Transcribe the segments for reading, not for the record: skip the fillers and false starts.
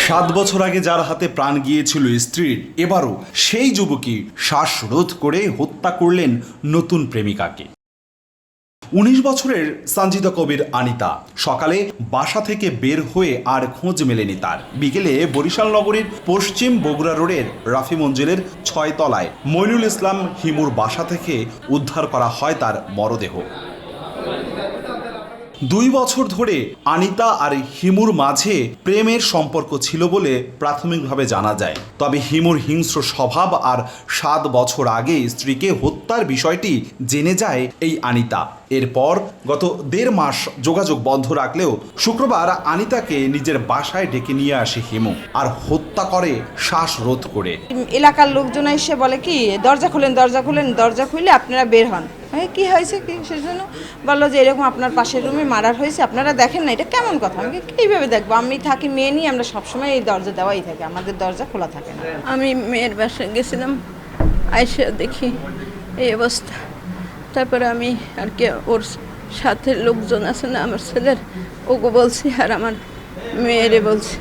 সাত বছর আগে যার হাতে প্রাণ গিয়েছিল স্ত্রীর, এবারও সেই যুবকই শ্বাসরোধ করে হত্যা করলেন নতুন প্রেমিকাকে। 19 বছরের সঞ্জিদা কবির আনিতা সকালে বাসা থেকে বের হয়ে আর খোঁজ মেলেনি তার। বিকেলে বরিশাল নগরীর পশ্চিম বগুড়া রোডের রাফি মঞ্জিলের 6 তলায় মইনুল ইসলাম হিমুর বাসা থেকে উদ্ধার করা হয় তার মরদেহ। 2 বছর ধরে আনিতা আর হিমুর মাঝে প্রেমের সম্পর্ক ছিল বলে প্রাথমিকভাবে জানা যায়। তবে হিমুর হিংস্র স্বভাব আর 7 বছর আগে স্ত্রীকে হত্যার বিষয়টি জেনে যায় এই আনিতা। এরপর গত 1.5 মাস যোগাযোগ বন্ধ রাখলেও শুক্রবার আনিতাকে নিজের বাসায় ডেকে নিয়ে আসে হিমু আর হত্যা করে শ্বাসরোধ করে। এলাকার লোকজন এসে বলে কি দরজা খুলেন, দরজা খুলেন, দরজা খুলে আপনারা বের হন। কি হয়েছে কি সেজন্য বললো যে এরকম আপনার পাশের রুমে মার্ডার হয়েছে, আপনারা দেখেন না, এটা কেমন কথা? আমি কীভাবে দেখবো? আমি থাকি মেয়ে নিয়ে, আমরা সবসময় এই দরজা দেওয়াই থাকে, আমাদের দরজা খোলা থাকে না। আমি মেয়ের বাসায় গেছিলাম, আইসা দেখি এই অবস্থা। তারপরে আমি আর কি ওর সাথে লোকজন আছে না আমার ছেলের, ওকে বলছি আর আমার মেয়েরে বলছি,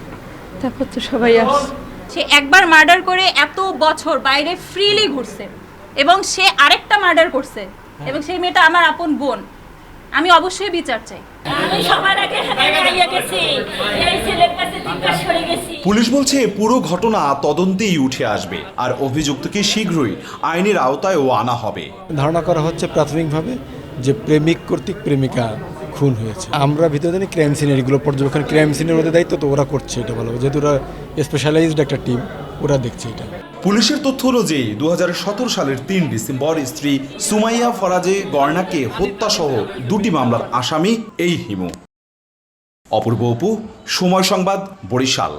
তারপর তো সবাই আসছে। সে একবার মার্ডার করে এত বছর বাইরে ফ্রিলি ঘুরছে এবং সে আরেকটা মার্ডার করছে এবং সেই মেয়েটা আমার আপন বোন। আমি অবশ্যই বিচার চাই। পুলিশ বলছে পুরো ঘটনা তদন্তেই উঠে আসবে আর অভিযুক্তকে শীঘ্রই আইনের আওতায়ও আনা হবে। ধারণা করা হচ্ছে প্রাথমিকভাবে যে প্রেমিক কর্তৃক প্রেমিকা খুন হয়েছে। আমরা ভিতরে জানি ক্রাইম সিনের এগুলো পর্যবেক্ষণ, ক্রাইম সিনের মধ্যে দায়িত্ব তো ওরা করছে, এটা ভালো, যেহেতু ওরা স্পেশালাইজড একটা টিম, ওরা দেখছে এটা। পুলিশের তথ্য অনুযায়ী 2017 সালের 3 ডিসেম্বর স্ত্রী সুমাইয়া ফরাজে গর্নাকে হত্যাসহ 2টি মামলার আসামি এই হিমু। অপূর্ব অপু, সময় সংবাদ, বরিশাল।